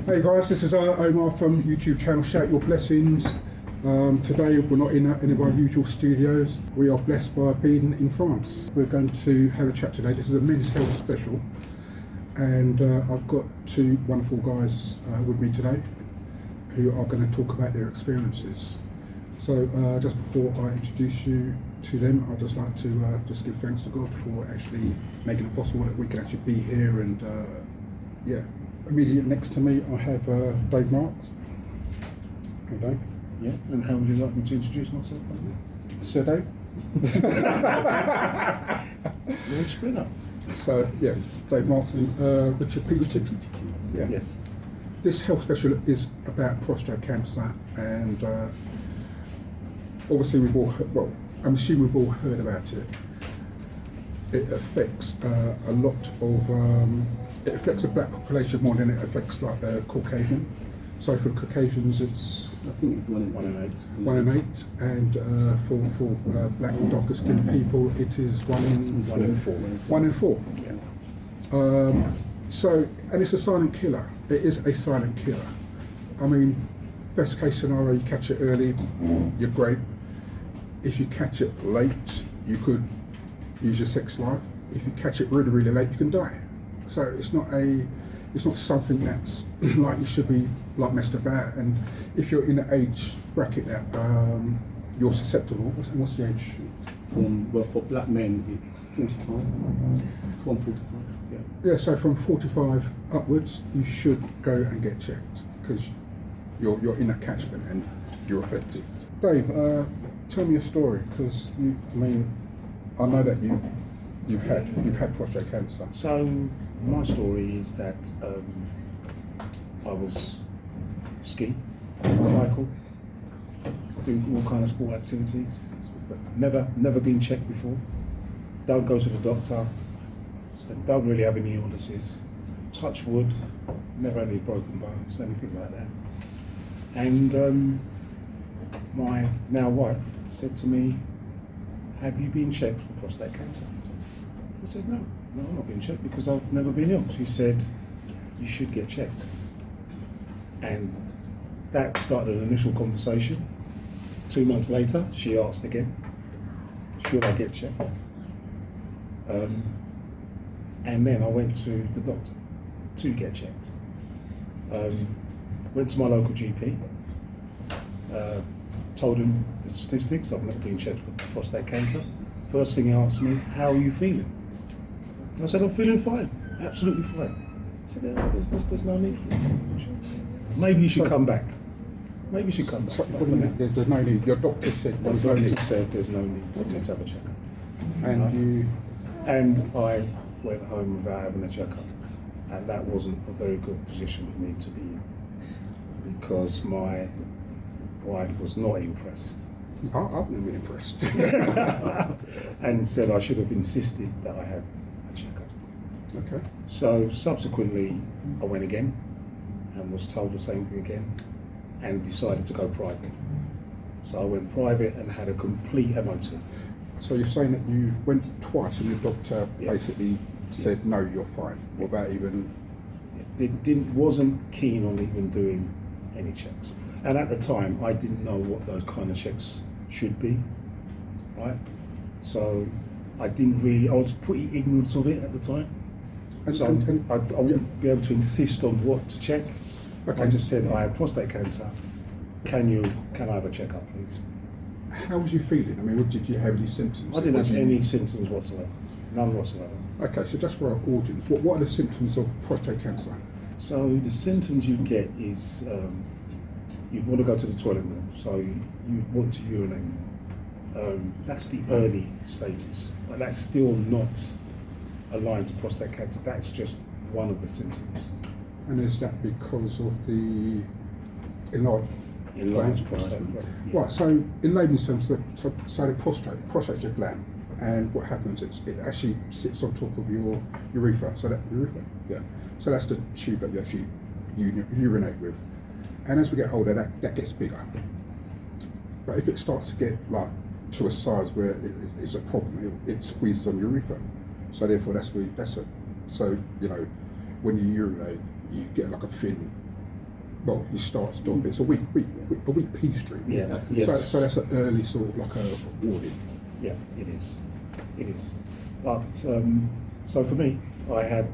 Hey guys, this is Omar from YouTube channel Shout Your Blessings. Today we're not in any of our usual studios. We are blessed by being in France. We're going to have a chat today. This is a men's health special, and I've got two wonderful guys with me today who are going to talk about their experiences. So just before I introduce you to them, I'd just like to just give thanks to God for actually making it possible that we can actually be here. And yeah, immediately next to me I have Dave Marks. Hey Dave. Yeah, and how would you like me to introduce myself? Sir Dave. Lord Sprinter. So yeah, Dave Marks and Richard Peterson. Yeah. Yes. This health special is about prostate cancer, and obviously we've all heard, well, I'm assuming we've all heard about it. It affects a lot of, it affects the black population more than it affects like the Caucasian. So for Caucasians it's, I think it's 1 in 8. 1 in 8, and for black and darker skinned people it is 1 in 4. 1 in 4. Yeah. So, and it's a silent killer. It is a silent killer. I mean, best case scenario, you catch it early, you're great. If you catch it late, you could use your sex life. If you catch it really, really late, you can die. So it's not something that's like you should be like messed about. And if you're in the age bracket that you're susceptible, what's the age? For black men, it's 45. From 45, yeah. Yeah, so from 45 upwards, you should go and get checked because you're in a catchment and you're affected. Dave, tell me your story, because I know that you've had prostate cancer. So my story is that I was ski, cycle, do all kind of sport activities. Never been checked before. Don't go to the doctor. Don't really have any illnesses. Touch wood. Never any broken bones, anything like that. And my now wife said to me, "Have you been checked for prostate cancer?" I said, No, I'm not being checked because I've never been ill. She said, "You should get checked." And that started an initial conversation. 2 months later, she asked again, "Should I get checked?" And then I went to the doctor to get checked. Went to my local GP, told him the statistics. I've never been checked for prostate cancer. First thing he asked me, "How are you feeling?" I said, "I'm feeling fine, absolutely fine." He said, "There's no need for it. Maybe you should come back. Maybe you should come back." So, what do you mean? There's no need. Your doctor said The there's no doctor need. said there's no need. Let's have a checkup. And I went home without having a checkup, and that wasn't a very good position for me to be in, because my wife was not impressed I've never been impressed. and said I should have insisted that I had a checkup. Okay. So subsequently I went again and was told the same thing again, and decided to go private. So I went private and had a complete MOT. So you're saying that you went twice and your doctor Yeah. basically said, "No, you're fine," without even... Wasn't keen on even doing any checks. And at the time, I didn't know what those kind of checks should be, right? So I was pretty ignorant of it at the time. So I wouldn't be able to insist on what to check. Okay. I just said, "I have prostate cancer. Can I have a checkup, please?" How was you feeling? I mean, did you have any symptoms? I didn't have any symptoms whatsoever, none whatsoever. Okay, so just for our audience, what are the symptoms of prostate cancer? So the symptoms you get is you'd want to go to the toilet more, so you'd want to urinate more. That's the early stages, but that's still not aligned to prostate cancer. That's just one of the symptoms. And is that because of the enlarged prostate. Yeah. Right, so in layman's terms, so the prostate's your gland, and what happens is it actually sits on top of your urethra. So so that's the tube that you actually urinate with. And as we get older, that gets bigger. But if it starts to get like to a size where it's a problem, it squeezes on your urethra. So therefore, so when you urinate, you get like a thin well, you start, stop. It's a week P stream. Yeah. So, Yes. so that's an early sort of like a warning. Yeah, it is. It is. But so for me, I had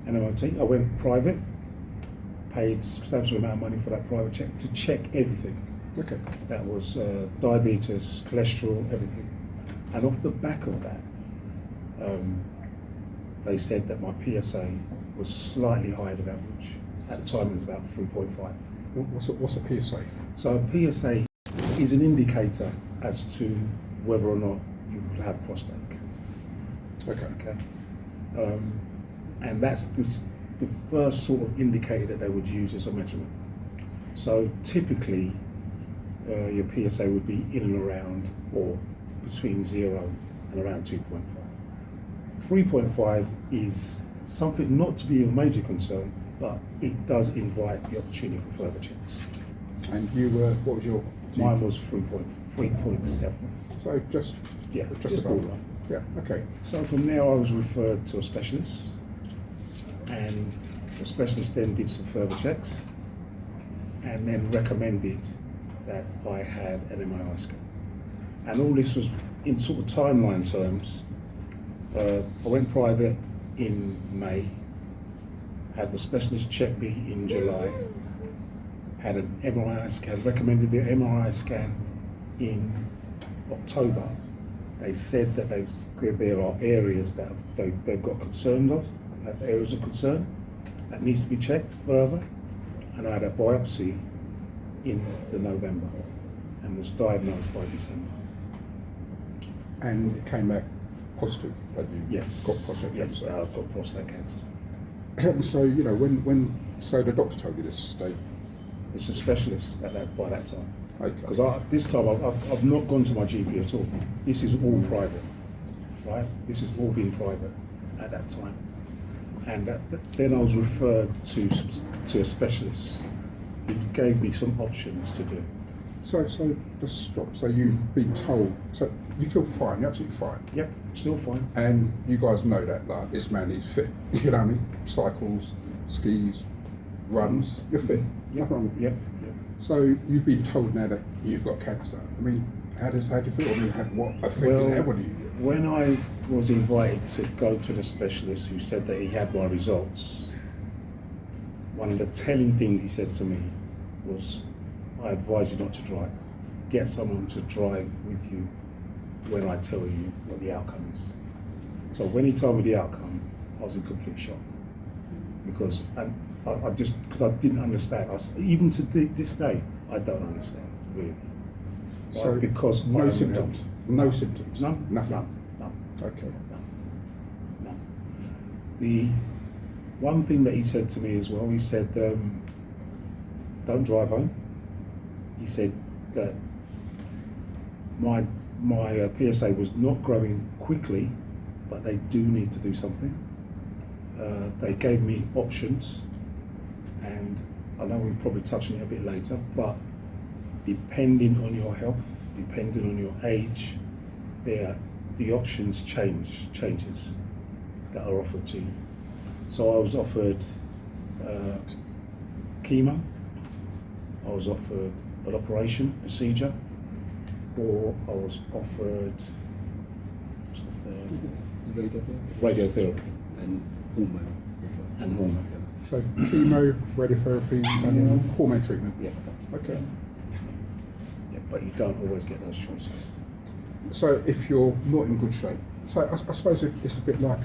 an MOT. I went private, paid substantial amount of money for that private check to check everything. Okay. That was diabetes, cholesterol, everything. And off the back of that, they said that my PSA was slightly higher than average. At the time, it was about 3.5. What's a PSA? So a PSA is an indicator as to whether or not you will have prostate cancer. Okay. Okay. And that's the first sort of indicator that they would use as a measurement. So typically, your PSA would be in and around, or between 0 and around 2.5. 3.5 is something not to be a major concern, but it does invite the opportunity for further checks. And you were, what was your? Mine was 3.7. So just just about. borderline. Yeah. Okay. So from there, I was referred to a specialist, and the specialist then did some further checks, and then recommended that I had an MRI scan. And all this was in sort of timeline terms. I went private in May, had the specialist check me in July, had an MRI scan, recommended the MRI scan in October. They said that there are areas that they've got concerns of, areas of concern that needs to be checked further. And I had a biopsy in the November and was diagnosed by December. And it came back positive that you Yes. got prostate Yes, cancer. I've got prostate cancer. And so when so the doctor told you this, It's a specialist by that time. okay. Because this time I've not gone to my GP at all. This is all private, right? This has all been private at that time. And then I was referred to a specialist who gave me some options to do. So just stop. So you've been told. So you feel fine. You're absolutely fine. Yep, still fine. And you guys know that, like, this man is fit. You know what I mean? Cycles, skis, runs. You're fit. Nothing wrong with you. Yep. So you've been told now that you've got cancer. I mean, how do you feel? I mean, what effect did it have on you? When I was invited to go to the specialist who said that he had my results, one of the telling things he said to me was, I advise you not to drive. Get someone to drive with you when I tell you what the outcome is. So when he told me the outcome, I was in complete shock. Because because I didn't understand. Even to this day, I don't understand, really. So because no symptoms? No symptoms? None? Nothing? None. Okay. None. The one thing that he said to me as well, he said, don't drive home. He said that my PSA was not growing quickly, but they do need to do something. They gave me options, and I know we'll probably touch on it a bit later, but depending on your health, depending on your age, the options changes that are offered to you. So I was offered chemo, I was offered an operation procedure, or I was offered, what's the third? Radiotherapy. And hormone. And hormone. So chemo, radiotherapy, and hormone treatment. Yeah. Okay. Yeah, but you don't always get those choices. So if you're not in good shape, so I suppose it's a bit like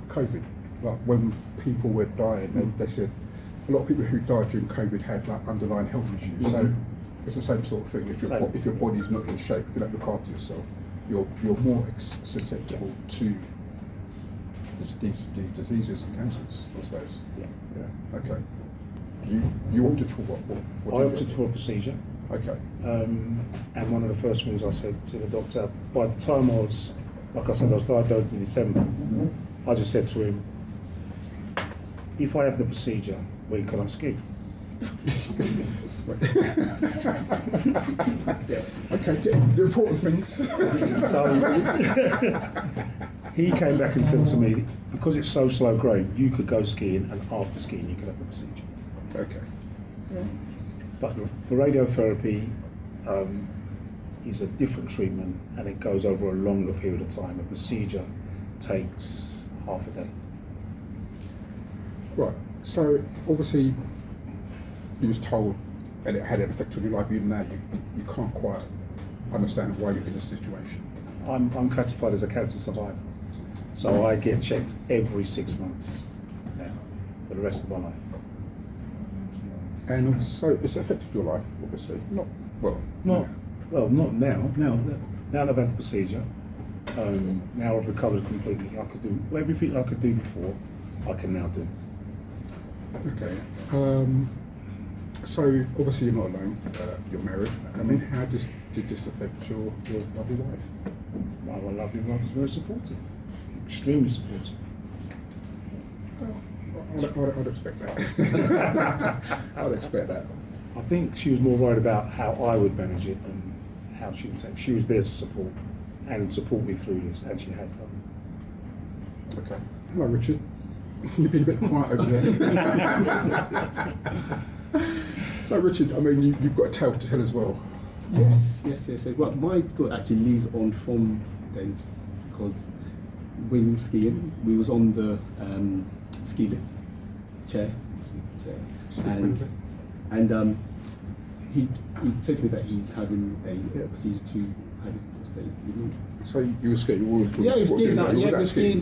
COVID. Like when people were dying, they said a lot of people who died during COVID had like underlying health issues. Mm-hmm. So it's the same sort of thing. If your body's not in shape, if you don't look after yourself, you're more susceptible to these diseases and cancers, I suppose. Yeah. Yeah. Okay. You opted for what I did you opted do? for a procedure, Okay. and one of the first things I said to the doctor, by the time I was diagnosed in December, I just said to him, if I have the procedure, when can I ski? Okay, the important things. So he came back and said to me, because it's so slow growing, you could go skiing, and after skiing you could have the procedure. Okay. Yeah. But the radiotherapy is a different treatment, and it goes over a longer period of time. A procedure takes half a day. Right. So obviously, you was told, and it had an effect on your life. Even now, you can't quite understand why you're in this situation. I'm classified as a cancer survivor, so I get checked every 6 months now for the rest of my life. And so it's affected your life, obviously. Not well. Not now. Now that I've had the procedure, now I've recovered completely. I could do everything I could do before. I can now do. Okay. So obviously you're not alone. You're married. I mean, how did this affect your lovely wife? My lovely wife was very supportive, extremely supportive. I'd expect that. I'd expect that. I think she was more worried about how I would manage it and how she would take. She was there to support me through this, and she has done. Okay. Hello, Richard. You've been a bit quiet over there. So, Richard, I mean, you've got a tale to tell as well. Yes. Well, my story actually leads on from then, because when skiing, we was on the ski lift chair, and he said to me that he's having a procedure to have his prostate removed. So you were skiing? Yeah, he was skiing. Yeah, skiing.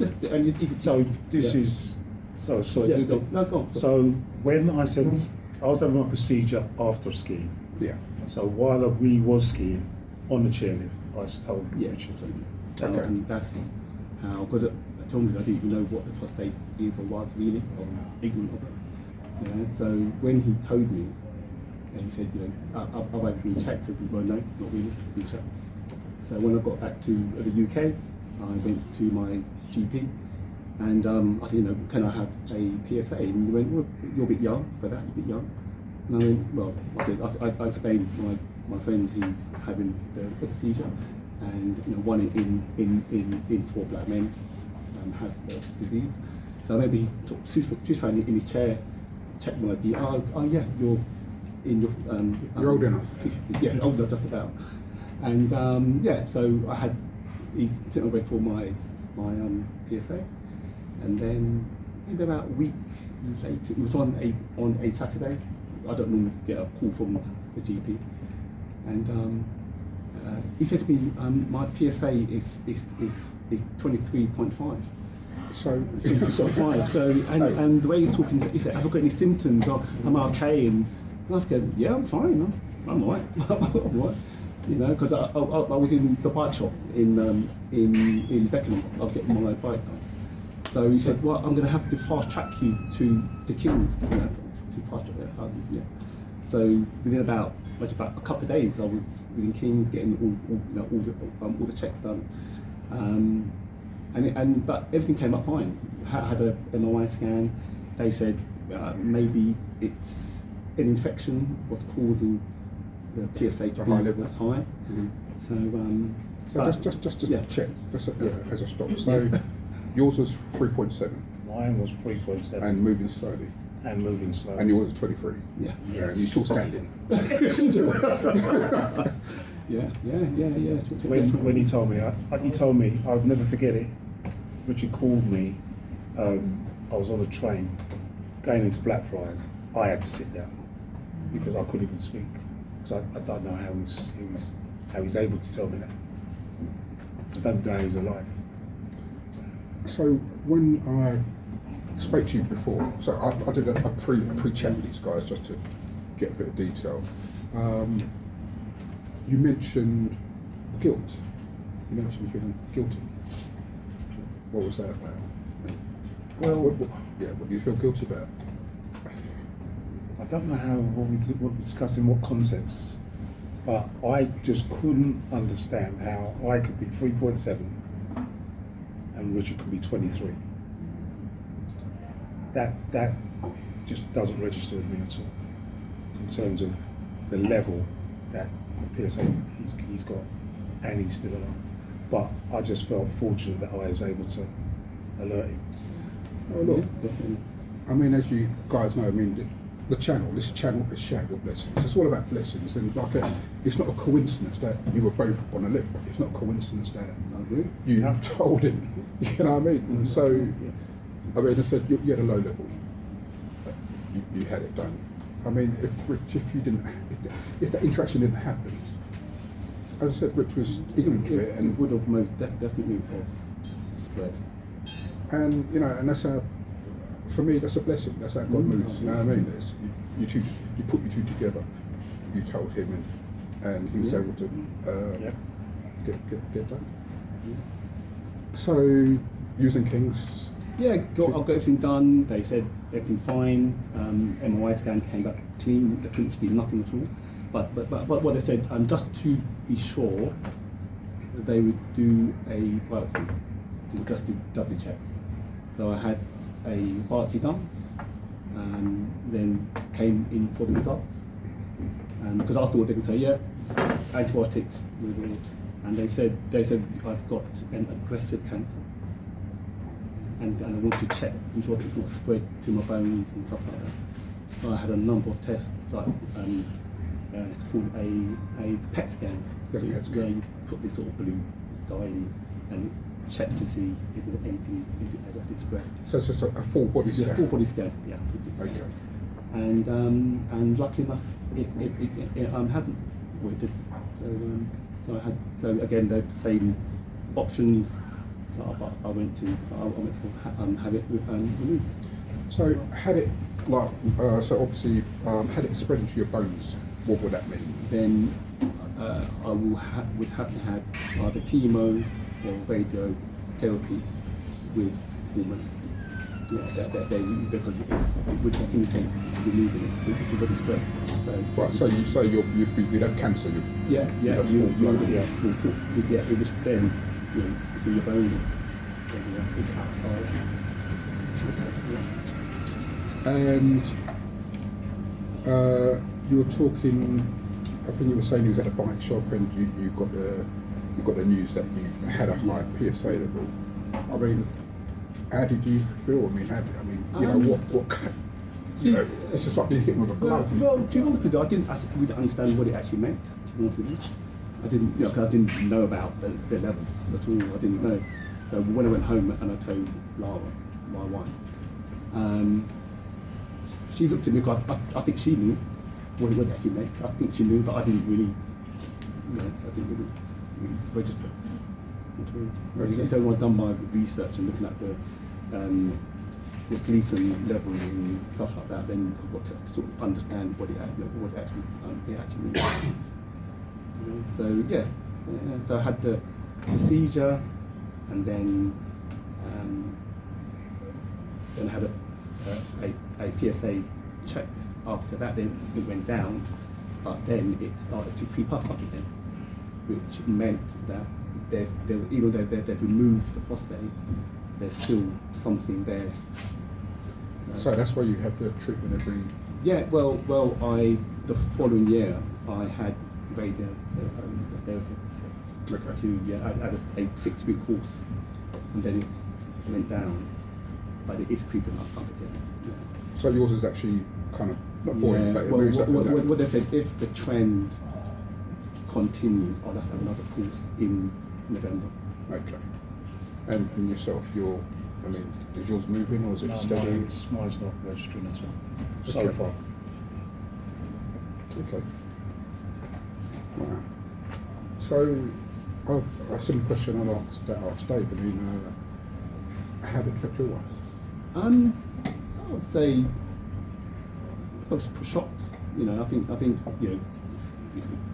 So this yeah. is so. Yeah, no, go on. So when I said I was having my procedure after skiing. Yeah. So while we was skiing on the chairlift, I was told Richard. Okay. And that's how, because I told him I didn't even know what the prostate is or was really, or ignorant of it. You know, so when he told me, and he said, you know, I've had been checked, I said, well, no, not really, been checked. So when I got back to the UK, I went to my GP, and I said, you know, can I have a PSA? And he went, well, you're a bit young for that, you're a bit young. And I went, well, I explained my friend, he's having the procedure, and you know, one in 4 black men has the disease. So maybe he took just found in his chair, checked my ID. Oh yeah, you're in your you're old enough. 50, yeah, old enough just about. And yeah, so he sent me away for my PSA, and then maybe about a week later, it was on a Saturday. I don't normally get a call from the GP, and he said to me, my PSA is 23.5. So, So and the way you're talking, he said, have I got any symptoms? Or am I okay? And I was going, yeah, I'm fine. I'm all right. I'm all right. You know, because I was in the bike shop in Beckenham. I was getting my bike done. So he said, well, I'm going to have to fast track you to the Kings. You know, to fast track. Yeah. So within about a couple of days, I was within Kings getting all the checks done. But everything came up fine. I had an MRI scan. They said maybe it's an infection was causing the PSA to be was high. Mm-hmm. So just to yeah. check, just as a stop. So yours was 3.7. Mine was 3.7. And moving slowly. And moving slowly. And yours was 23. Yeah. Yeah. And you're still standing. Yeah. When he told me, I'll never forget it. Richard called me. I was on a train going into Blackfriars. I had to sit down because I couldn't even speak. So I don't know how he's able to tell me that. I don't know how he's alive. So when I spoke to you before, so I did a pre-chat with these guys just to get a bit of detail. You mentioned guilt. You mentioned feeling guilty. What was that about? Well, what do you feel guilty about? I don't know what we discussed in what context, but I just couldn't understand how I could be 3.7 and Richard could be 23. That just doesn't register with me at all in terms of the level that of PSA he's got, and he's still alive. But I just felt fortunate that I was able to alert him. Oh look, Definitely. I mean, as you guys know, I mean, the channel, this channel is Shout Your Blessings. It's all about blessings, and like it's not a coincidence that you were both on a lift. It's not a coincidence that you told him. You know what I mean? And so, I mean, I said you had a low level. You had it done. I mean, if you didn't, if that interaction didn't happen, as I said, Rich was ignorant to it, and would have most definitely spread. And you know, and that's how, for me, that's a blessing. That's how God moves. You know what I mean? It's, you put you two together. You told him, and he was able to get done. So, using Kings. Yeah, I got everything done. They said everything fine. MRI scan came back clean. They couldn't see nothing at all. But what they said, just to be sure, they would do a biopsy to just do doubly check. So I had a biopsy done, and then came in for the results. And because I thought they could say, yeah, antibiotics, and they said I've got an aggressive cancer. And I want to check, ensure it's not spread to my bones and stuff like that. So I had a number of tests, like it's called a PET scan. Yeah, PET scan. Where you put this sort of blue dye in and check to see if there's anything has actually spread. So it's just a full body scan. Yeah, full body scan. Yeah. Full body scan. Okay. And luckily enough, it hadn't. Well, it did. So I had. So again, the same options. So I went for have it removed. So had it like so obviously had it spread into your bones, what would that mean? Then I would have to have either chemo or radiotherapy with hormone. Yeah, because it would make any sense removing it. It's already spread. Right. So you'd have cancer. Yeah. It was then. You see your bones is outside. And you were talking. I think you were saying you was at a bike shop and you got the news that you had a high PSA level. I mean, how did you feel? I mean, you know what? You know, it's just like being hit with a glove. Well, to be honest with you, I didn't actually really understand what it actually meant. To be honest with you. I didn't, cause I didn't know about the levels at all. I didn't know. So when I went home and I told Lara, my wife, she looked at me. I think she knew what it actually meant. I think she knew, but I didn't really, I didn't really register. Okay. It's only when I've done my research and looking at the Gleason level and stuff like that, then I've got to sort of understand what it actually means. So so I had the seizure, and then I had a PSA check after that. Then it went down, but then it started to creep up again, which meant that even though they've removed the prostate, there's still something there. So that's why you had the treatment every. Yeah, well, the following year I had radiotherapy. Okay. I had a 6-week course, and then it went down, but it is creeping up again. Yeah. So yours is actually kind of not buoyant, but it moves up and down. What they said, if the trend continues, I'll have to have another course in November. Okay. And yourself, is yours moving or is it steady? Mine's not registering at all. So Okay. far. Okay. Wow. So, a similar question I asked Dave. I mean, how did it affect your wife? I would say I was shocked. I think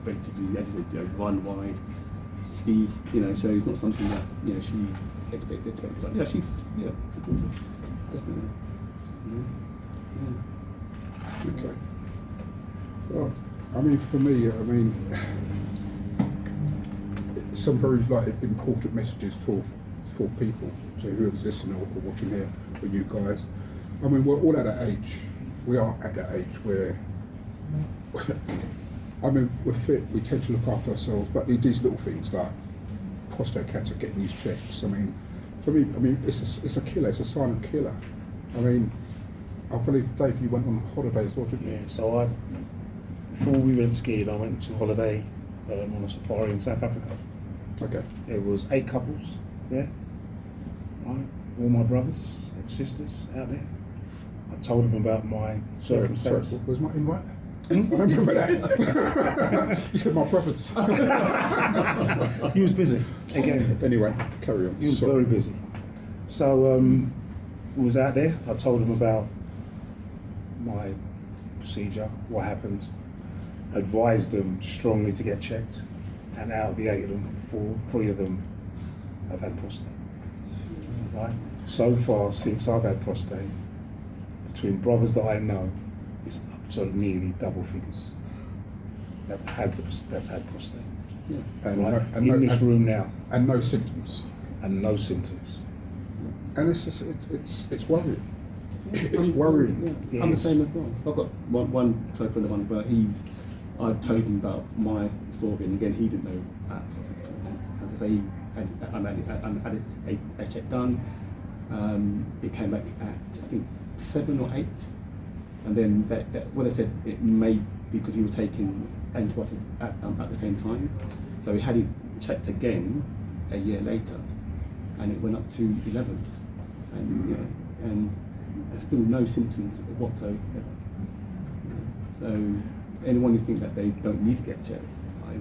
relatively, as you said, run wide, ski. So it's not something that she expected. But yeah, supportive, definitely. Yeah. Okay. Well, I mean, for me, some very important messages for people, so whoever's listening or watching here, or you guys. I mean, we're all at that age. We are at that age where, we're fit. We tend to look after ourselves, but these little things like prostate cancer, getting these checks. For me, it's a killer. It's a silent killer. I believe, Dave, you went on holiday as well, didn't you? Yeah, so before we went skiing, I went to holiday on a safari in South Africa. Okay. There was 8 couples there, right? All my brothers and sisters out there. I told them about my circumstance. Sorry, was Martin right? I remember that. You said my brothers. He was busy again. Anyway, carry on. He was very busy. So we was out there. I told him about my procedure, what happened. Advised them strongly to get checked. And out of the 8 of them, 3 of them have had prostate. Right? So far, since I've had prostate, between brothers that I know, it's up to nearly double figures that's had prostate. Yeah. And, Right? and In this room now, and no symptoms. and no symptoms. And it's just, it's worrying. It's worrying. Yeah. I'm the same as well. I've got one close friend of mine, but I told him about my story, and again, he didn't know that. So to say, I had a check done. It came back at, I think, 7 or 8. And then what they said, it may be because he was taking antibiotics at the same time. So he had it checked again a year later, and it went up to 11. And there's still no symptoms whatsoever. So anyone who thinks that they don't need to get checked, I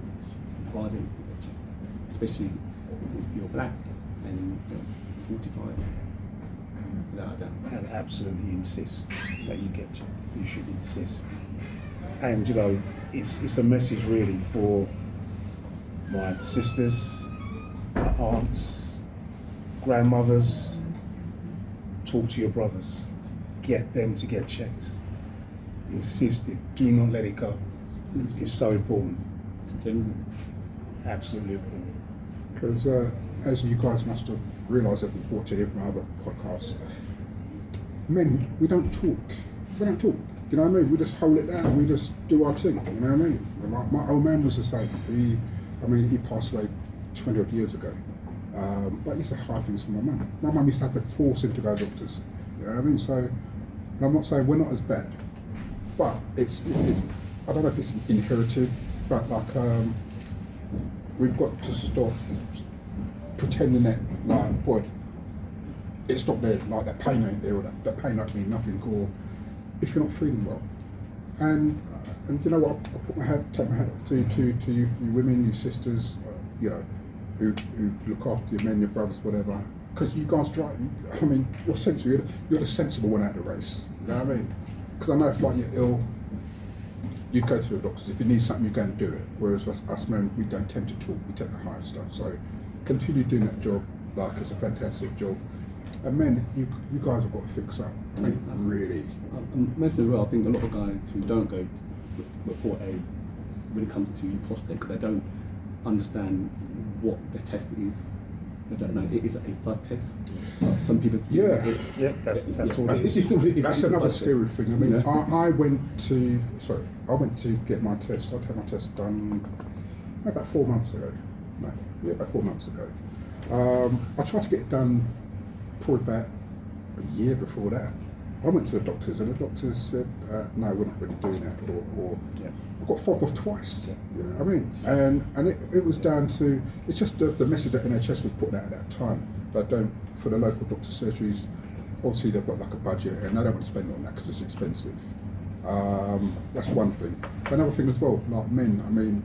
advise them to get checked, especially if you're black and 45. Without a doubt. And absolutely insist that you get checked. You should insist. And you know, it's a message really for my sisters, my aunts, grandmothers. Talk to your brothers. Get them to get checked. Insist it. Do not let it go. It's so important. Absolutely important. Because as you guys must have realised, if you've watched any of my other podcasts, men, we don't talk. We don't talk. You know what I mean? We just hold it down. We just do our thing. You know what I mean? My old man was the same. He passed away 20 odd years ago. But he used to hide things from my mum. My mum used to have to force him to go to doctors. You know what I mean? So, and I'm not saying we're not as bad, but it's I don't know if it's inherited, but like we've got to stop pretending that, like, boy, it's not there, like that pain ain't there, or that pain don't mean nothing, or if you're not feeling well. And you know what, I put my hat, take my hat to you women, you sisters, you know, who look after your men, your brothers, whatever. Because you guys drive, I mean, you're sensible, you're the sensible one out of the race, you know what I mean? Because I know if like you're ill, you go to the doctors. If you need something, you go and do it. Whereas us men, we don't tend to talk, we take the higher stuff. So continue doing that job, like it's a fantastic job. And men, you guys have got to fix up. I mean, really. Most as well, I think a lot of guys who don't go before when it comes to prostate, because they don't understand what the test is. They don't know it is a blood test. Some people think That's all it is. That's another scary thing. I mean, I went to get my test. I had my test done about 4 months ago. About 4 months ago. I tried to get it done probably about a year before that. I went to the doctors and the doctors said, no, we're not really doing that, or I got fobbed off twice. You know what I mean? And it was down to, it's just the message that NHS was putting out at that time. They don't, for the local doctor surgeries, obviously they've got like a budget and they don't want to spend on that because it's expensive. That's one thing. Another thing as well, like men, I mean,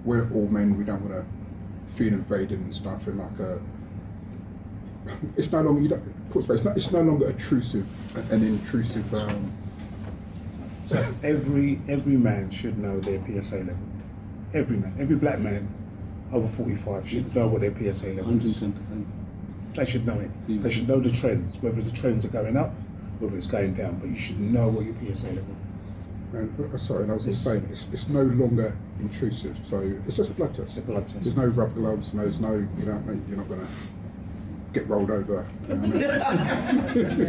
we're all men, we don't want to feel invaded and stuff, and like it's no longer, it's no longer an intrusive. So every man should know their PSA level. Every man, every black man over 45 should know what their PSA level is. 110%. They should know it. They should know the trends, whether the trends are going up, whether it's going down. But you should know what your PSA level is. And sorry, and I was just saying, it's no longer intrusive. So it's just a blood test. It's a blood test. There's no rubber gloves. There's no, you know what I mean. You're not going to get rolled over. You know what I mean?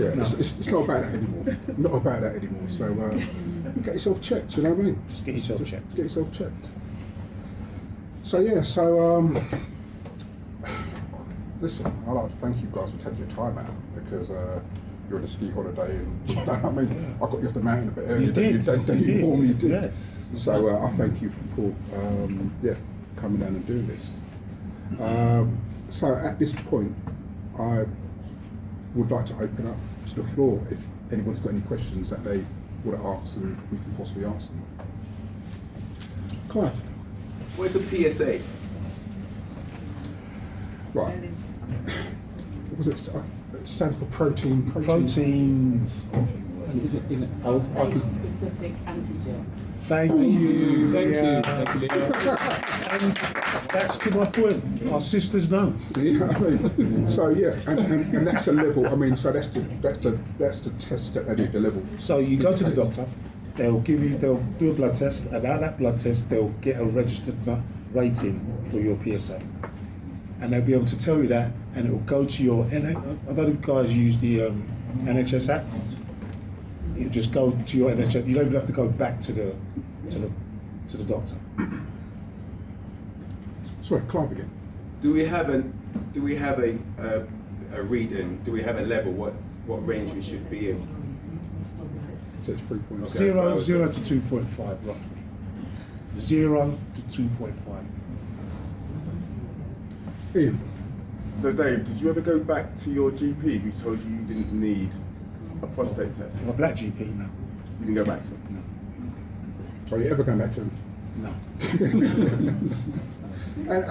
Yeah, it's not about that anymore. Not about that anymore. So get yourself checked. You know what I mean? Just get yourself checked. Get yourself checked. So yeah. So listen, I'd like to thank you guys for taking your time out, because you're on a ski holiday, and I mean, I got you off the mountain a bit earlier You did. than you normally do. Yes. So I thank you for coming down and doing this. So at this point, I would like to open up to the floor if anyone's got any questions that they want to ask, and we can possibly answer them. Clive. What is a PSA? Right. What was it? It stands for protein. Proteins. Is it? I could. Specific antigen. Thank you. Thank Yeah. you. Thank you. And that's to my point. Our sisters know. See, I mean, so yeah, and that's the level. I mean, so that's the test that they do, the level. So you go to the doctor. They'll do a blood test. About that blood test, they'll get a registered rating for your PSA, and they'll be able to tell you that, and it will go to your. I don't know if guys use the NHS app. It'll just go to your NHS. You don't even have to go back to the doctor. Sorry, Clive again. Do we have a reading? Do we have a level? What range we should be in? So it's 3.0. Okay. Zero to 2.5 roughly. 0 to 2.5. Ian. So Dave, did you ever go back to your GP who told you you didn't need a prostate test? I'm a black GP now. You didn't go back to him? No. So are you ever going back to him? No. And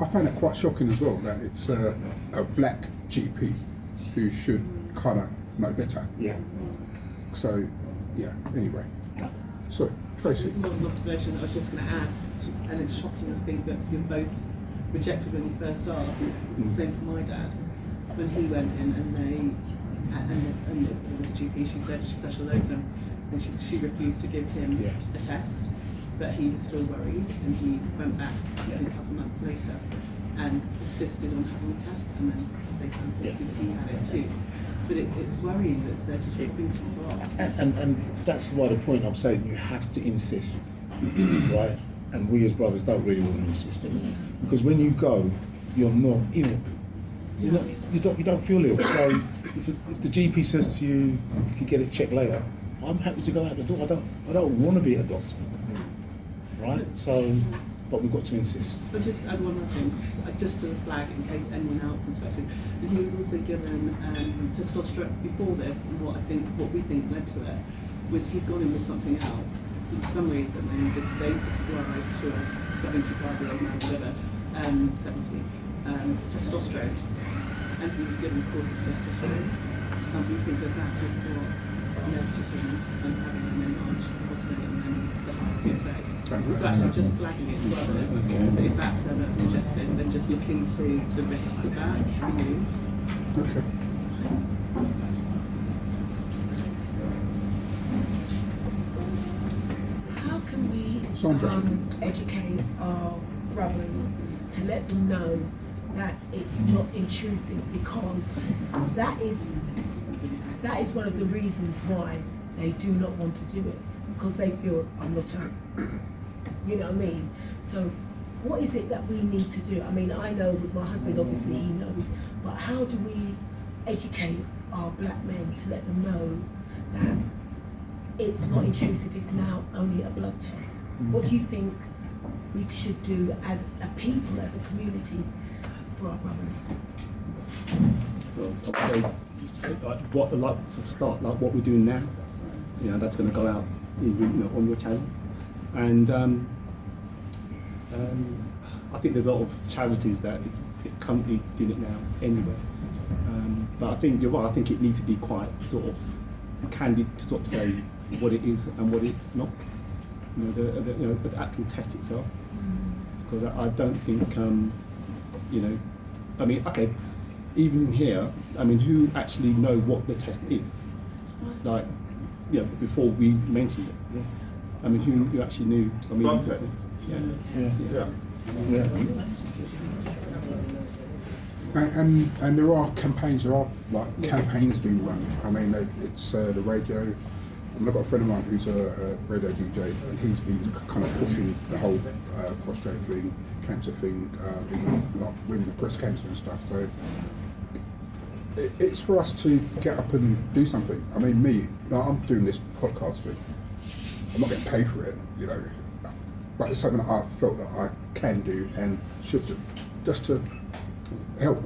I find it quite shocking as well that it's a black GP who should kind of know better. Yeah. So, yeah. Anyway, so Tracy. More than observations, I was just going to add, and it's shocking, I think, that you're both rejected when you first asked. It's the same for my dad. When he went in and it was a GP, she said she was actually locum, and she refused to give him a test, but he was still worried, and he went back I think a couple of months later and insisted on having a test, and then they found obviously that he had it too. But it's worrying that they're just ripping people off. And that's why the point I'm saying, you have to insist, right? And we as brothers don't really want to insist anymore, because when you go, you're not ill. You don't feel ill. So if the GP says to you, you can get it checked later, I'm happy to go out the door. I don't want to be a doctor, right? So, but we've got to insist. But just add one more thing, just as a flag in case anyone else is affected. And he was also given testosterone before this, and what we think led to it was he'd gone in with something else. And for some reason, they prescribed to a 75-year-old man, whatever, 70, testosterone, and he was given a course of testosterone. And we think that was what led to him having an enlarged prostate and then the high PSA. So actually just flagging it as well, but if that's ever suggested, then just looking to the risks of that for you. Okay. How can we Sandra. educate our brothers to let them know that it's not intrusive, because that is one of the reasons why they do not want to do it, because they feel I'm not a, you know what I mean? So what is it that we need to do? I mean, I know with my husband, obviously he knows, but how do we educate our black men to let them know that it's not intrusive, it's now only a blood test? What do you think we should do as a people, as a community, for our brothers? Well, I'd say, what we're doing now, that's going to go out on your channel. And I think there's a lot of charities that is currently doing it now anyway. But I think you're right, I think it needs to be quite sort of candid to sort of say what it is and what it's not. The actual test itself. Because I don't think, even here, who actually know what the test is? Like, before we mentioned it. Yeah. Who actually knew? Blood test. Yeah. And there are campaigns. There are campaigns being run. It's the radio. I've got a friend of mine who's a radio DJ, and he's been kind of pushing the whole prostate thing, cancer thing, even like women with breast cancer and stuff. So it's for us to get up and do something. I mean, me, like, I'm doing this podcast thing. I'm not getting paid for it, you know, but it's something that I felt that I can do and should do, just to help.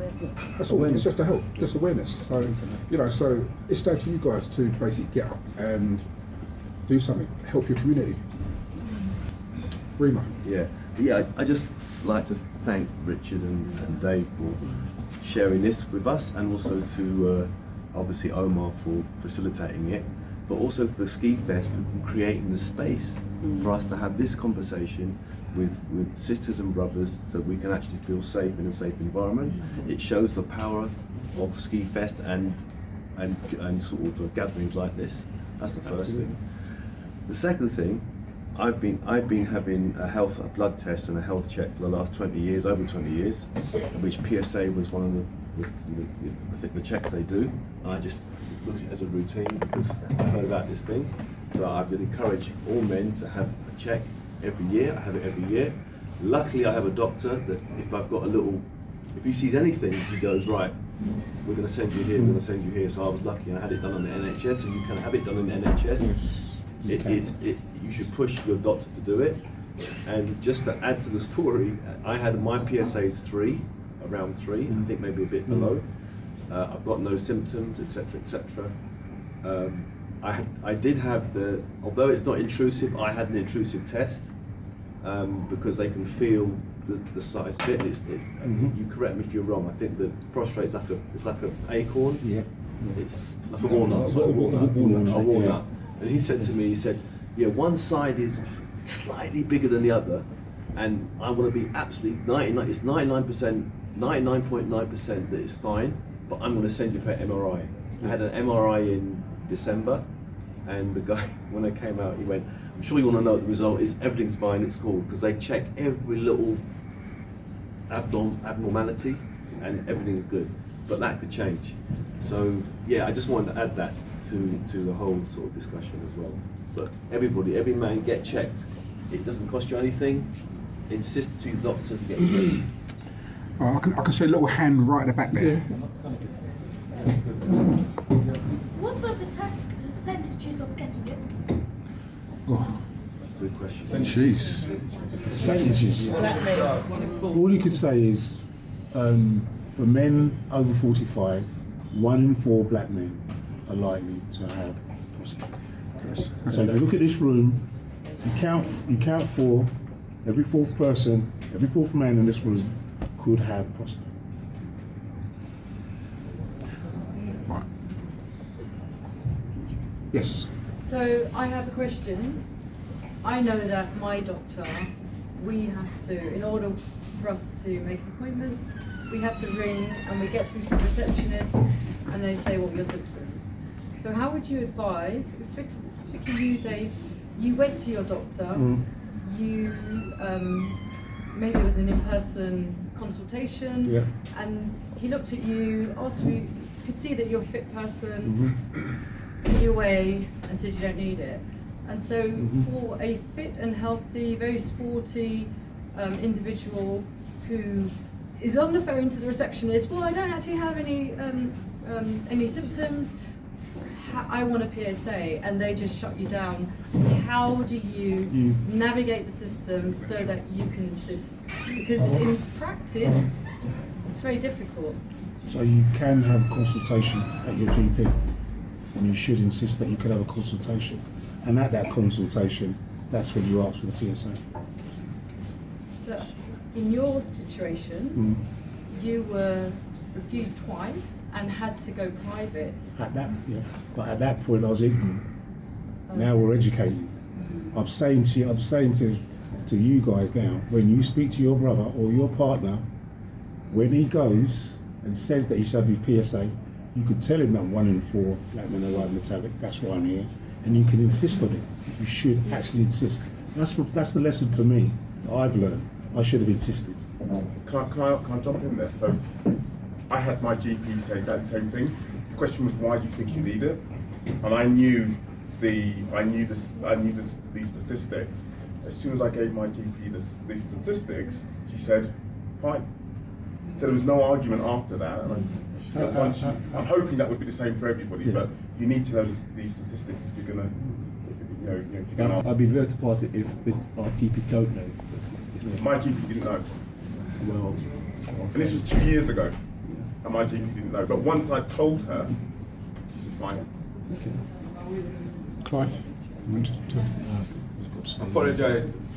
That's all. It's just to help, just awareness. So, you know, so it's down to you guys to basically get up and do something, help your community. Rima. Yeah. I just like to thank Richard and Dave for sharing this with us, and also to obviously Omar for facilitating it, but also for Ski Fest for creating the space for us to have this conversation with sisters and brothers, so we can actually feel safe in a safe environment. It shows the power of Ski Fest and sort of gatherings like this. That's the first thing. The second thing, I've been having a blood test and a health check for the last 20 years, over 20 years, which PSA was one of the checks they do. And I just looked at it as a routine because I heard about this thing. So I would encourage all men to have a check every year. I have it every year. Luckily, I have a doctor that if he sees anything, he goes, right, we're going to send you here, we're going to send you here. So I was lucky and I had it done on the NHS, and you can have it done on the NHS. You should push your doctor to do it. And just to add to the story, I had my PSA is 3, around 3, I think maybe a bit below. I've got no symptoms, etc., etc. I did have although it's not intrusive, I had an intrusive test because they can feel the size bit. You correct me if you're wrong. I think the prostrate's like an acorn. Yeah. It's like a walnut. A walnut. And he said to me, he said, yeah, one side is slightly bigger than the other, and I want to be absolutely 99. It's 99%, 99.9% that it's fine, but I'm going to send you for an MRI. I had an MRI in December, and the guy, when I came out, he went, I'm sure you want to know what the result is. Everything's fine, it's cool, because they check every little abnormality, and everything's good. But that could change. So yeah, I just wanted to add that to the whole sort of discussion as well. But every man, get checked. It doesn't cost you anything. Insist to your doctor to get checked. Oh, I can see a little hand right at the back there. What's the percentages of getting it? Oh, Good question. jeez. Percentages. All you could say is, for men over 45, 1 in 4 black men are likely to have prostate. So if you look at this room, you count 4, every fourth person, every fourth man in this room could have prostate. Right. Yes. So I have a question. I know that my doctor, we have to, in order for us to make an appointment, we have to ring and we get through to the receptionist and they say, what are your symptoms? So how would you advise, particularly you, Dave, you went to your doctor, you, maybe it was an in-person consultation, and he looked at you, asked you, could see that you're a fit person, sent you away and said you don't need it. And so for a fit and healthy, very sporty individual who is on the phone to the receptionist, well, I don't actually have any symptoms, I want a PSA, and they just shut you down. How do you navigate the system so that you can insist? Because in practice, it's very difficult. So you can have a consultation at your GP, and you should insist that you can have a consultation. And at that consultation, that's when you ask for the PSA. But in your situation, you were refused twice and had to go private. But at that point I was ignorant. Now we're educated. I'm saying to you guys now, when you speak to your brother or your partner, when he goes and says that he should have his PSA, you could tell him that 1 in 4 black men are metallic, that's why I'm here, and you can insist on it. You should actually insist. That's the lesson for me that I've learned. I should have insisted. Can I jump in there? So I had my GP say exactly the same thing. The question was, why do you think you need it? And I knew these statistics. As soon as I gave my GP these statistics, she said, fine. So there was no argument after that. And I'm hoping that would be the same for everybody, but you need to know these statistics if you're gonna, if you're gonna. I'd be very surprised if our GP don't know. My GP didn't know, Well, and this was 2 years ago, and my GP didn't know. But once I told her, she said, "Fine." Clive, you wanted to?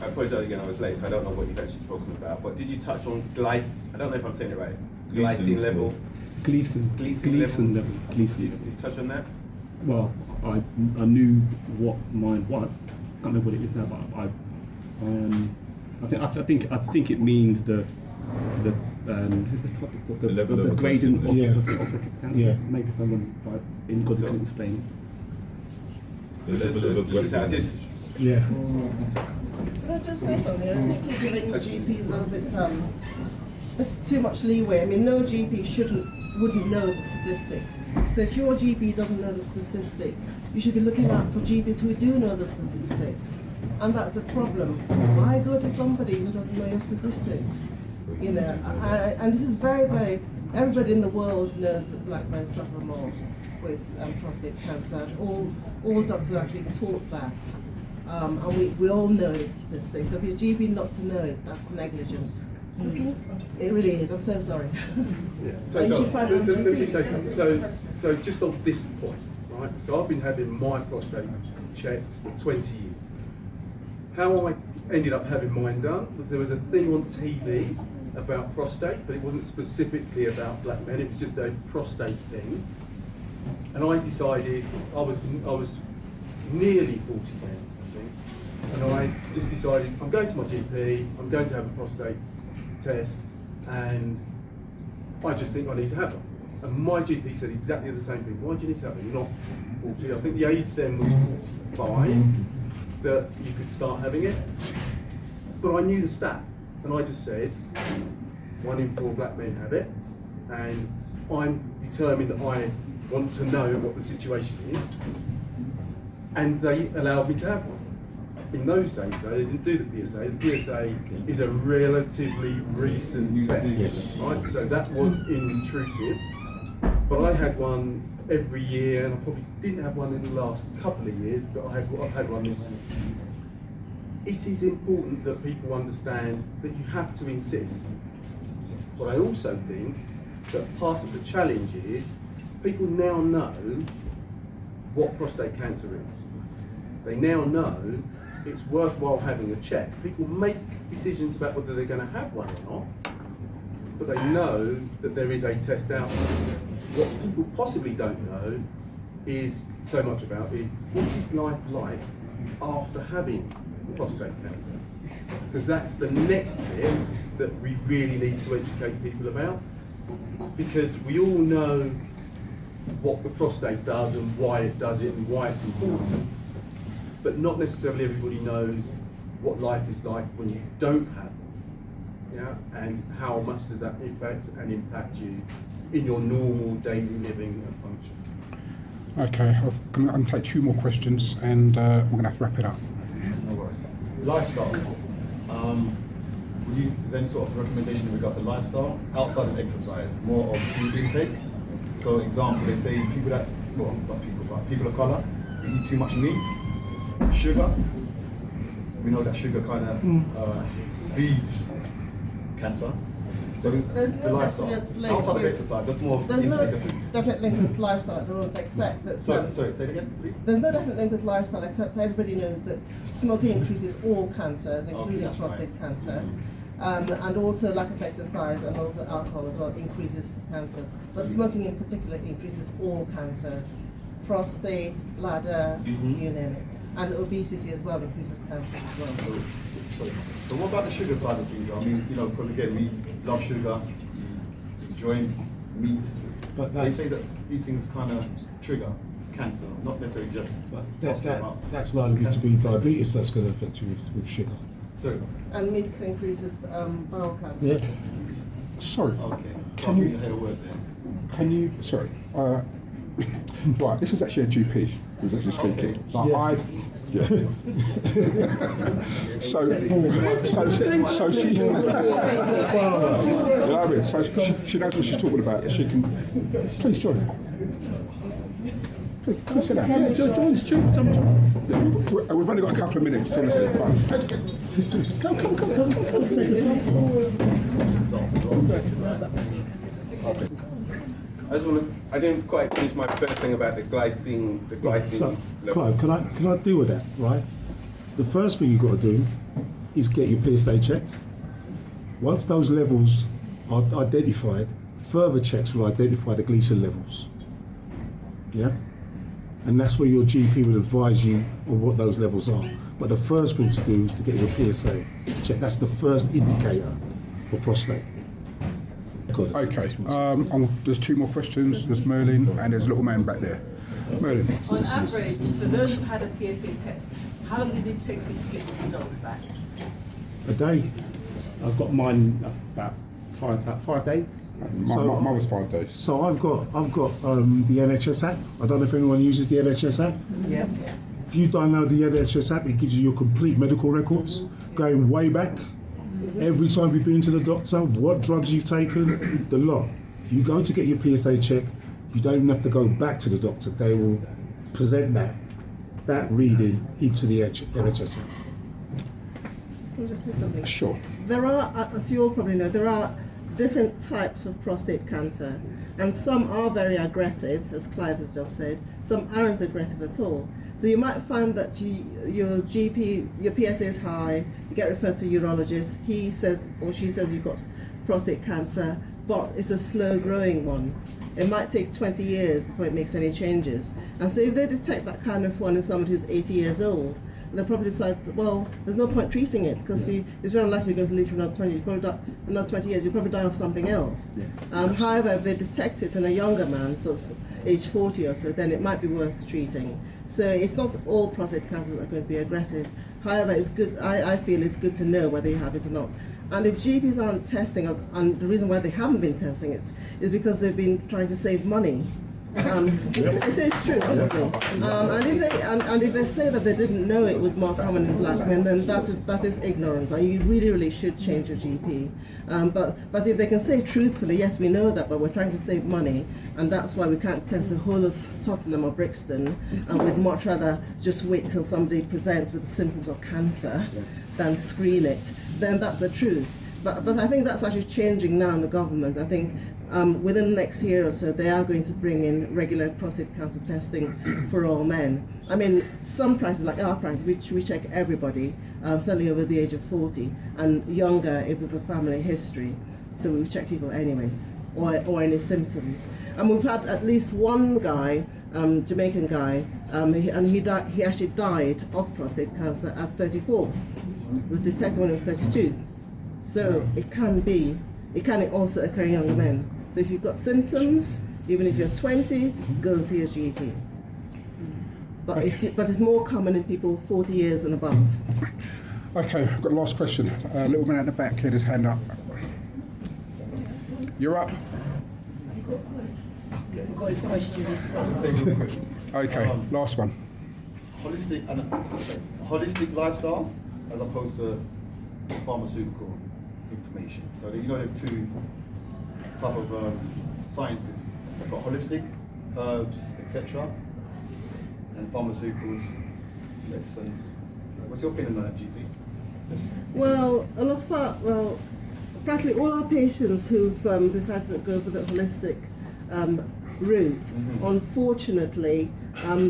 I apologise again, I was late, so I don't know what you've actually spoken about. But did you touch on I don't know if I'm saying it right. Glycine level? Gleason level. Did you touch on that? Well, I knew what mine was. I can't remember what it is now, but I think it means the is it the topic of the level of gradient of aggressiveness. of cancer. Yeah. Maybe someone in God can explain it. So just out of this. Yeah. Can I just say something? I think you're giving GPs a little bit it's too much leeway. I mean, no GP wouldn't know the statistics. So if your GP doesn't know the statistics, you should be looking out for GPs who do know the statistics. And that's a problem. Why go to somebody who doesn't know your statistics? You know, and this is very, very, everybody in the world knows that black men suffer more with prostate cancer. And all doctors are actually taught that. And we all know the statistics. So if your GP not to know it, that's negligent. It really is. I'm so sorry. So let me just say something. So just on this point, right? So I've been having my prostate checked for 20 years. How I ended up having mine done was there was a thing on TV about prostate, but it wasn't specifically about black men. It was just a prostate thing. And I decided I was nearly 40 then, I think, and I just decided I'm going to my GP. I'm going to have a prostate test, and I just think I need to have one. And my GP said exactly the same thing. Why do you need to have it? You're not 40. I think the age then was 45 that you could start having it. But I knew the stat, and I just said 1 in 4 black men have it, and I'm determined that I want to know what the situation is, and they allowed me to have one. In those days, though, they didn't do the PSA. The PSA is a relatively recent test, right? So that was intrusive. But I had one every year, and I probably didn't have one in the last couple of years, but I've had one this year. It is important that people understand that you have to insist. But I also think that part of the challenge is people now know what prostate cancer is. They now know it's worthwhile having a check. People make decisions about whether they're going to have one or not, but they know that there is a test out there. What people possibly don't know is so much about is what is life like after having prostate cancer? Because that's the next bit that we really need to educate people about. Because we all know what the prostate does and why it does it and why it's important. But not necessarily everybody knows what life is like when you don't have one, yeah? And how much does that impact you in your normal daily living and function. Okay, I'm going to take 2 more questions, and we're going to have to wrap it up. No worries. Lifestyle. Is there any sort of recommendation in regards to lifestyle outside of exercise, more of food intake? So, example, they say people that, well, not people, but people of colour, they eat too much meat. Sugar, we know that sugar kind of feeds cancer. So there's the no lifestyle. definite link Outside of with- exercise, just more There's no intake of food. definite link with lifestyle at the moment, except that Sorry, say it again, please. there's no definite link with lifestyle, except everybody knows that smoking increases all cancers, including that's prostate right. cancer. And also lack of exercise and also alcohol as well increases cancers. So smoking in particular increases all cancers. Prostate, bladder, you name it. And obesity as well increases cancer as well. So what about the sugar side of things? I mean, because again, we love sugar, we enjoy meat. But they say that these things kind of trigger cancer, not necessarily just. But that's likely to be diabetes that's going to affect you with sugar. So. And meat increases bowel cancer. Yeah. Sorry. Okay. Can you? Hear a word there. Can you? Sorry. Right. This is actually a GP who's actually speaking. Okay. But Yeah. Yeah. so she, you know what I mean? So she knows what she's talking about. She can, please join. Please sit down. We've only got a couple of minutes, honestly. Come. Take a sample. Okay. I didn't quite finish my first thing about the glycine. So, level. Clive, can I deal with that, right? The first thing you've got to do is get your PSA checked. Once those levels are identified, further checks will identify the Gleason levels. Yeah? And that's where your GP will advise you on what those levels are. But the first thing to do is to get your PSA checked. That's the first indicator for prostate. Good. Okay, there's two more questions. There's Merlin and there's a little man back there. Merlin. On average, for those who've had a PSA test, how long did it take for you to get the results back? A day. I've got mine about 5 days. Mine was 5 days. So I've got the NHS app. I don't know if anyone uses the NHS app. Yeah. If you download the NHS app, it gives you your complete medical records, going way back. Every time you've been to the doctor, what drugs you've taken, the lot. You go to get your PSA check, you don't even have to go back to the doctor. They will present that reading into the NHS app. Can I just say something? Sure. There are, as you all probably know, there are different types of prostate cancer, and some are very aggressive, as Clive has just said. Some aren't aggressive at all. So you might find that your GP, your PSA is high, you get referred to a urologist, he says or she says you've got prostate cancer, but it's a slow growing one. It might take 20 years before it makes any changes. And so if they detect that kind of one in somebody who's 80 years old, they'll probably decide, well, there's no point treating it because it's very unlikely you're going to live for another 20 years. Probably another 20 years, you'll probably die of something else. Yeah. However, if they detect it in a younger man, so age 40 or so, then it might be worth treating. So it's not all prostate cancers that are going to be aggressive. However, it's good. I feel it's good to know whether you have it or not. And if GPs aren't testing, and the reason why they haven't been testing it is because they've been trying to save money. It is true, honestly. And if they say that they didn't know it was more common in black men, then that is ignorance. And you really should change your GP. But if they can say truthfully, yes, we know that, but we're trying to save money, and that's why we can't test the whole of Tottenham or Brixton, and we'd much rather just wait till somebody presents with the symptoms of cancer than screen it, then that's the truth. But I think that's actually changing now in the government. I think within the next year or so, they are going to bring in regular prostate cancer testing for all men. I mean, some prices, like our price, which we check everybody, certainly over the age of 40, and younger if there's a family history. So we check people anyway, or any symptoms. And we've had at least one guy, Jamaican guy, and he actually died of prostate cancer at 34. It was detected when he was 32. So it can also occur in younger men. So if you've got symptoms, even if you're 20, go and see a GP. But it's more common in people 40 years and above. Okay, I've got the last question. Little man at the back had his hand up. You're up. I've got his question. Okay, last one. Holistic lifestyle as opposed to pharmaceutical information. So there's two type of sciences. I've got holistic, herbs, etc., and pharmaceuticals, medicines. What's your opinion on that, GP? Yes. Well, practically all our patients who've decided to go for the holistic route, unfortunately,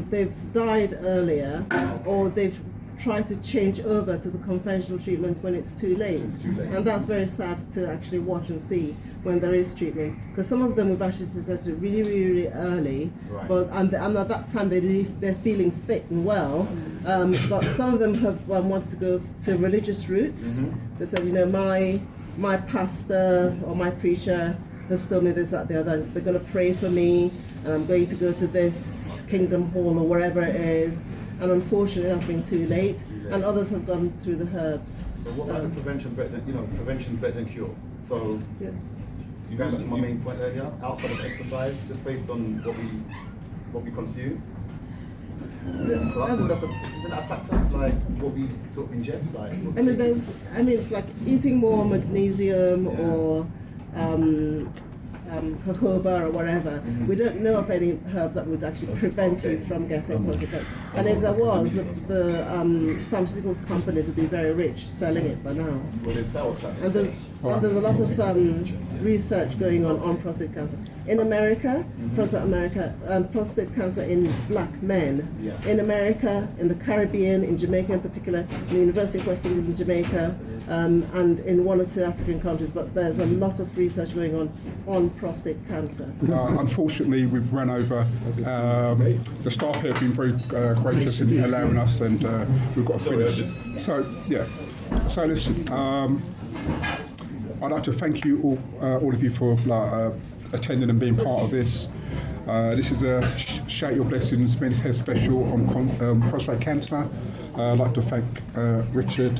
they've died earlier, or they've tried to change over to the conventional treatment when it's too late. And that's very sad to actually watch and see when there is treatment, because some of them we've actually suggested really early, right. and at that time they're feeling fit and well, but some of them have wanted to go to religious routes. They've said, my pastor or my preacher has told me this, that, the other. They're going to pray for me, and I'm going to go to this Kingdom Hall or wherever it is. And unfortunately, that's been too late. And others have gone through the herbs. So what about the prevention better than prevention better than cure? So you going back to my main point earlier, outside of exercise, just based on what we consume. But I think isn't that a factor? Like what we sort of ingest? Like, like eating more magnesium or jojoba or whatever. We don't know of any herbs that would actually prevent you from getting prostate. And if there was, the pharmaceutical companies would be very rich selling it by now. Well, they sell something. And there's a lot of research going on prostate cancer. In America, prostate cancer in black men. In America, in the Caribbean, in Jamaica in particular, in the University of West Indies in Jamaica, and in 1 or 2 African countries. But there's a lot of research going on prostate cancer. Unfortunately, we've run over. The staff here have been very gracious in allowing us, and we've got to finish. So, yeah. So, listen, I'd like to thank you all of you for attending and being part of this. This is a Shout Your Blessings Men's Health Special on prostate cancer. I'd like to thank Richard.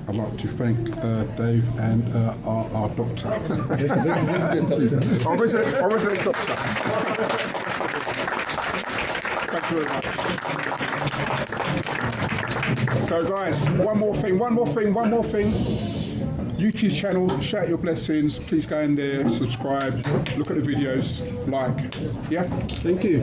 I'd like to thank Dave and our doctor. Our resident doctor. Thank you very much. So guys, one more thing. YouTube channel, Shout Your Blessings. Please go in there, subscribe, look at the videos, like. Yeah? Thank you.